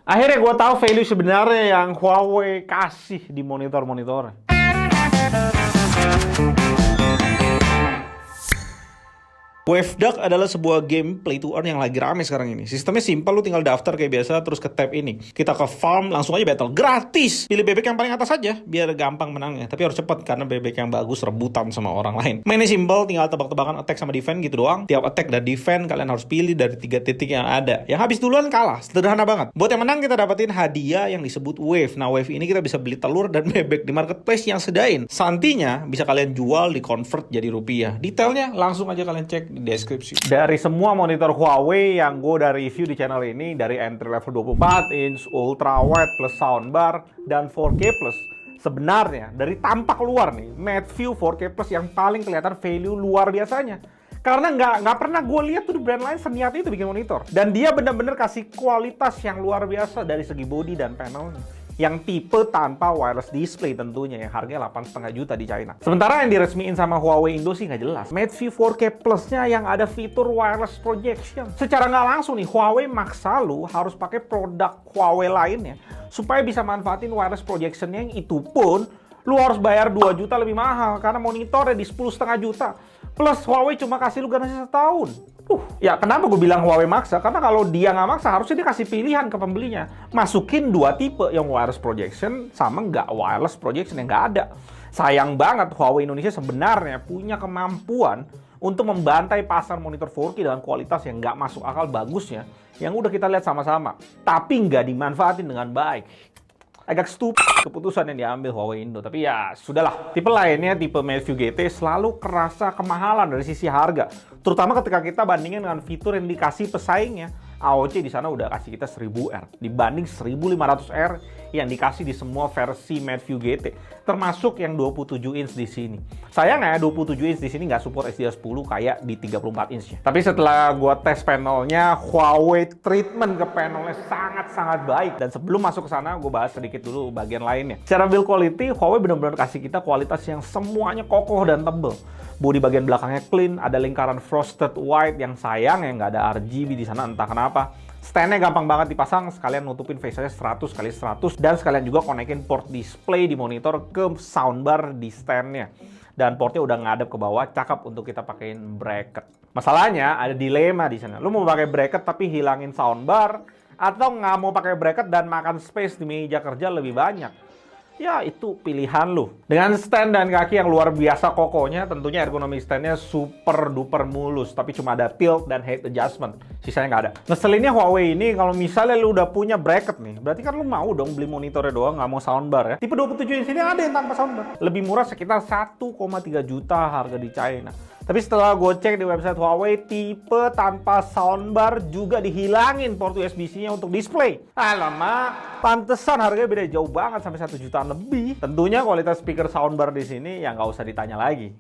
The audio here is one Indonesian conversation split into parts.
Akhirnya gue tahu value sebenarnya yang Huawei kasih di monitor-monitor. WaveDuck adalah sebuah game play to earn yang lagi rame sekarang ini. Sistemnya simpel, lu tinggal daftar kayak biasa, terus ke tab ini. Kita ke farm, langsung aja battle. Gratis! Pilih bebek yang paling atas aja, biar gampang menangnya. Tapi harus cepet, karena bebek yang bagus rebutan sama orang lain. Mainnya simpel, tinggal tebak-tebakan attack sama defense gitu doang. Tiap attack dan defense, kalian harus pilih dari 3 titik yang ada. Yang habis duluan kalah, sederhana banget. Buat yang menang, kita dapetin hadiah yang disebut Wave. Nah, Wave ini kita bisa beli telur dan bebek di marketplace yang sedain. Santinya, bisa kalian jual, di convert jadi rupiah. Detailnya, langsung aja kalian cek di deskripsi. Dari semua monitor Huawei yang gue udah review di channel ini, dari entry level 24 inch, ultra wide plus soundbar, dan 4K plus, sebenarnya dari tampak luar nih, Mateview 4K plus yang paling kelihatan value luar biasanya. Karena nggak pernah gue lihat tuh di brand lain seniat itu bikin monitor. Dan dia bener-bener kasih kualitas yang luar biasa dari segi body dan panelnya. Yang tipe tanpa wireless display tentunya, yang harganya 8,5 juta di China. Sementara yang diresmiin sama Huawei Indo sih nggak jelas. Mateview 4K Plus-nya yang ada fitur wireless projection. Secara nggak langsung nih, Huawei maksa lu harus pakai produk Huawei lainnya supaya bisa manfaatin wireless projection-nya, yang itu pun lu harus bayar 2 juta lebih mahal karena monitornya di 10,5 juta. Plus Huawei cuma kasih lu garansi setahun. Ya kenapa gue bilang Huawei maksa? Karena kalau dia nggak maksa, harusnya dia kasih pilihan ke pembelinya. Masukin 2 tipe, yang wireless projection sama nggak wireless projection, yang nggak ada. Sayang banget Huawei Indonesia sebenarnya punya kemampuan untuk membantai pasar monitor 4K dengan kualitas yang nggak masuk akal bagusnya, yang udah kita lihat sama-sama. Tapi nggak dimanfaatin dengan baik. Agak stupid keputusan yang diambil Huawei Indo. Tapi ya sudahlah. Tipe lainnya, tipe Mateview GT, selalu kerasa kemahalan dari sisi harga. Terutama ketika kita bandingin dengan fitur yang dikasih pesaingnya. AOC di sana udah kasih kita 1000R dibanding 1500R yang dikasih di semua versi Mateview GT, termasuk yang 27 inch di sini. Sayangnya 27 inch di sini nggak support SDR10 kayak di 34 inch-nya. Tapi setelah gua tes panelnya, Huawei treatment ke panelnya sangat-sangat baik. Dan sebelum masuk ke sana, gue bahas sedikit dulu bagian lainnya. Secara build quality, Huawei benar-benar kasih kita kualitas yang semuanya kokoh dan tebel. Bodi bagian belakangnya clean, ada lingkaran frosted white yang sayang yang nggak ada RGB di sana entah kenapa. Stand-nya gampang banget dipasang, sekalian nutupin face-nya 100x100, dan sekalian juga konekin port display di monitor ke soundbar di stand-nya. Dan portnya udah ngadep ke bawah, cakep untuk kita pakein bracket. Masalahnya ada dilema di sana. Lu mau pakai bracket tapi hilangin soundbar, atau nggak mau pakai bracket dan makan space di meja kerja lebih banyak. Ya, itu pilihan lu. Dengan stand dan kaki yang luar biasa kokohnya, tentunya ergonomi standnya super duper mulus. Tapi cuma ada tilt dan height adjustment. Sisanya nggak ada. Ngeselinnya Huawei ini, kalau misalnya lu udah punya bracket nih, berarti kan lu mau dong beli monitornya doang, nggak mau soundbar ya. Tipe 27 inch ini ada yang tanpa soundbar. Lebih murah sekitar 1,3 juta harga di China. Tapi setelah gue cek di website Huawei, tipe tanpa soundbar juga dihilangin port USB-C-nya untuk display. Alamak, pantesan harganya beda jauh banget sampai 1 jutaan lebih. Tentunya kualitas speaker soundbar di sini ya nggak usah ditanya lagi.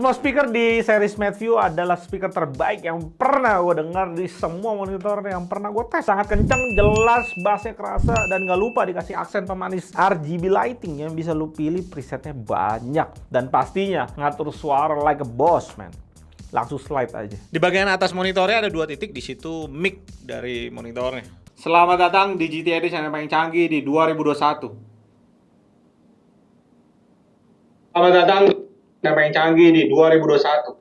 Semua speaker di series Mateview adalah speaker terbaik yang pernah gue dengar di semua monitor yang pernah gue tes. Sangat kencang, jelas, bassnya kerasa, dan gak lupa dikasih aksen pemanis RGB lighting yang bisa lu pilih, presetnya banyak. Dan pastinya ngatur suara like a boss, man. Langsung slide aja. Di bagian atas monitornya ada 2 titik, di situ mic dari monitornya. Selamat datang di GT Edition yang paling canggih di 2021. Selamat datang yang paling canggih di 2021.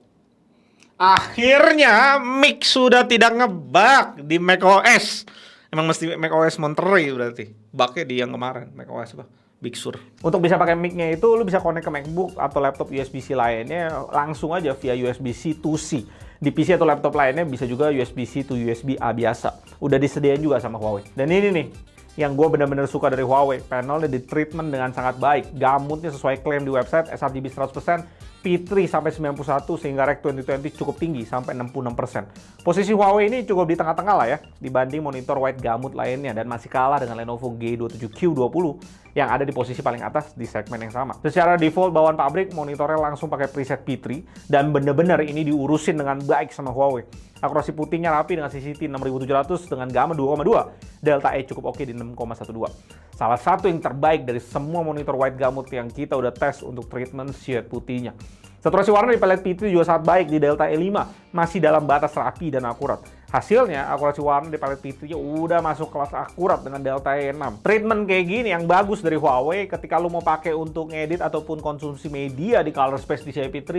Akhirnya mic sudah tidak ngebug di macOS. Emang mesti macOS Monterey berarti. Bugnya di yang kemarin, macOS apa? Big Sur. Untuk bisa pakai mic-nya itu, lu bisa connect ke MacBook atau laptop USB-C lainnya langsung aja via USB-C to C. Di PC atau laptop lainnya bisa juga USB-C to USB-A biasa. Udah disediain juga sama Huawei. Dan ini nih, yang gue benar-benar suka dari Huawei, panelnya di treatment dengan sangat baik. Gamutnya sesuai klaim di website, sRGB 100%, P3 sampai 91, sehingga Rec 2020 cukup tinggi sampai 66%. Posisi Huawei ini cukup di tengah-tengah lah ya, dibanding monitor white gamut lainnya, dan masih kalah dengan Lenovo G27Q20 yang ada di posisi paling atas di segmen yang sama. Secara default bawaan pabrik, monitornya langsung pakai preset P3, dan bener-bener ini diurusin dengan baik sama Huawei. Akurasi putihnya rapi dengan CCT 6700 dengan gamma 2,2. Delta E cukup oke di 6,12. Salah satu yang terbaik dari semua monitor white gamut yang kita udah tes untuk treatment shade putihnya. Saturasi warna di palette P3 juga sangat baik di Delta E5, masih dalam batas rapi dan akurat. Hasilnya, akurasi warna di palette P3 udah masuk kelas akurat dengan Delta E6. Treatment kayak gini yang bagus dari Huawei ketika lu mau pakai untuk ngedit ataupun konsumsi media di color space di CP3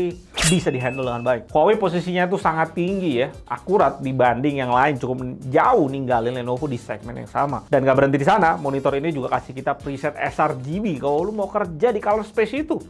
bisa dihandle dengan baik. Huawei posisinya tuh sangat tinggi ya, akurat dibanding yang lain, cukup jauh ninggalin Lenovo di segmen yang sama. Dan gak berhenti di sana, monitor ini juga kasih kita preset sRGB kalau lu mau kerja di color space itu.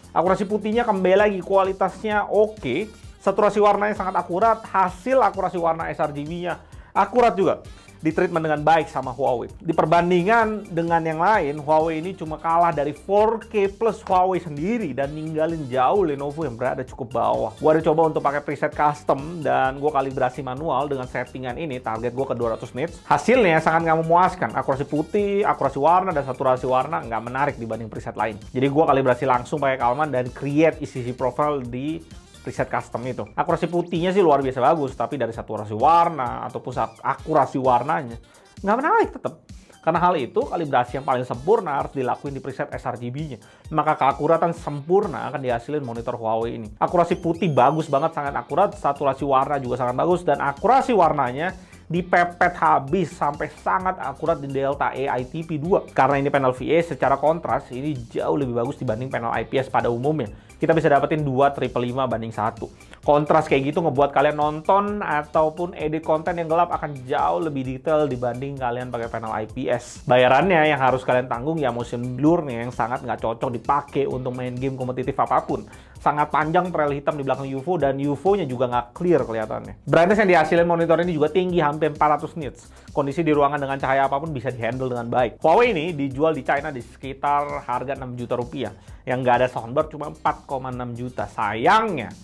Akurasi putihnya kembali lagi kualitasnya oke, saturasi warnanya sangat akurat, hasil akurasi warna sRGB-nya akurat juga. Di treatment dengan baik sama Huawei. Di perbandingan dengan yang lain, Huawei ini cuma kalah dari 4K plus Huawei sendiri dan ninggalin jauh Lenovo yang berada cukup bawah. Gua udah coba untuk pakai preset custom dan gua kalibrasi manual dengan settingan ini, target gua ke 200 nits. Hasilnya sangat nggak memuaskan. Akurasi putih, akurasi warna, dan saturasi warna nggak menarik dibanding preset lain. Jadi gua kalibrasi langsung pakai Kalman dan create ECC profile di preset custom itu. Akurasi putihnya sih luar biasa bagus, tapi dari saturasi warna ataupun akurasi warnanya nggak menarik tetap. Karena hal itu, kalibrasi yang paling sempurna harus dilakuin di preset sRGB-nya. Maka keakuratan sempurna akan dihasilin monitor Huawei ini. Akurasi putih bagus banget, sangat akurat, saturasi warna juga sangat bagus, dan akurasi warnanya dipepet habis sampai sangat akurat di Delta E ITP2. Karena ini panel VA secara kontras, ini jauh lebih bagus dibanding panel IPS pada umumnya. Kita bisa dapetin 2,555 banding 1. Kontras kayak gitu ngebuat kalian nonton ataupun edit konten yang gelap akan jauh lebih detail dibanding kalian pakai panel IPS. Bayarannya yang harus kalian tanggung ya motion blur-nya yang sangat nggak cocok dipakai untuk main game kompetitif apapun. Sangat panjang trail hitam di belakang UFO dan UFO-nya juga nggak clear kelihatannya. Brightness yang dihasilin monitor ini juga tinggi, hampir 400 nits. Kondisi di ruangan dengan cahaya apapun bisa dihandle dengan baik. Huawei ini dijual di China di sekitar harga 6 juta rupiah. Yang nggak ada soundbar cuma 4,6 juta. Sayangnya,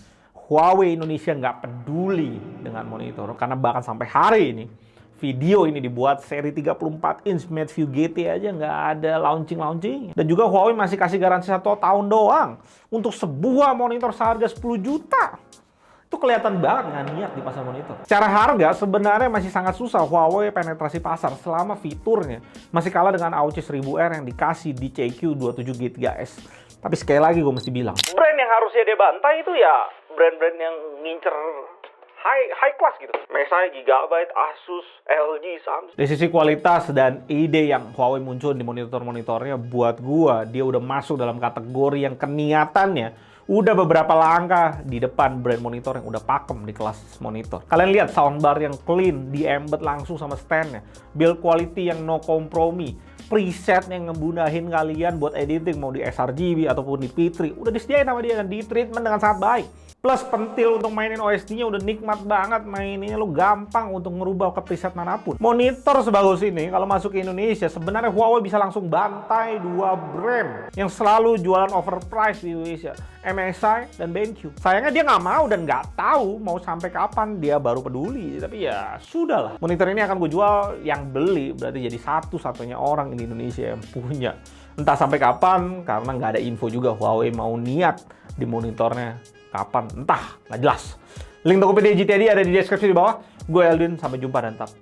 Huawei Indonesia nggak peduli dengan monitor. Karena bahkan sampai hari ini, video ini dibuat seri 34 inch Mateview GT aja nggak ada launching. Dan juga Huawei masih kasih garansi 1 tahun doang untuk sebuah monitor seharga 10 juta. Itu kelihatan banget nggak niat di pasar monitor. Secara harga sebenarnya masih sangat susah Huawei penetrasi pasar selama fiturnya masih kalah dengan AOC 1000R yang dikasih di CQ 27G3S. Tapi sekali lagi gue mesti bilang, brand yang harusnya dia bantai itu ya brand-brand yang ngincer high class gitu. MSI, Gigabyte, Asus, LG, Samsung. Dari sisi kualitas dan ide yang Huawei muncul di monitor-monitornya, buat gua dia udah masuk dalam kategori yang keniatannya udah beberapa langkah di depan brand monitor yang udah pakem di kelas monitor. Kalian lihat soundbar yang clean, di-embed langsung sama stand-nya. Build quality yang no kompromi. Preset yang ngebunahin kalian buat editing mau di sRGB ataupun di P3 udah disediain sama dia dan di treatment dengan sangat baik. Plus pentil untuk mainin OSD-nya udah nikmat banget, maininnya lu gampang untuk ngerubah ke preset manapun. Monitor sebagus ini kalau masuk ke Indonesia sebenarnya Huawei bisa langsung bantai dua brand yang selalu jualan overpriced di Indonesia, MSI dan BenQ. Sayangnya dia nggak mau dan nggak tahu mau sampai kapan dia baru peduli. Tapi ya sudahlah. Monitor ini akan gue jual, yang beli berarti jadi satu-satunya orang di Indonesia yang punya. Entah sampai kapan, karena nggak ada info juga Huawei mau niat di monitornya kapan, entah, nggak jelas. Link Tokopedia GTD ada di deskripsi di bawah. Gue Eldin, sampai jumpa dan tetap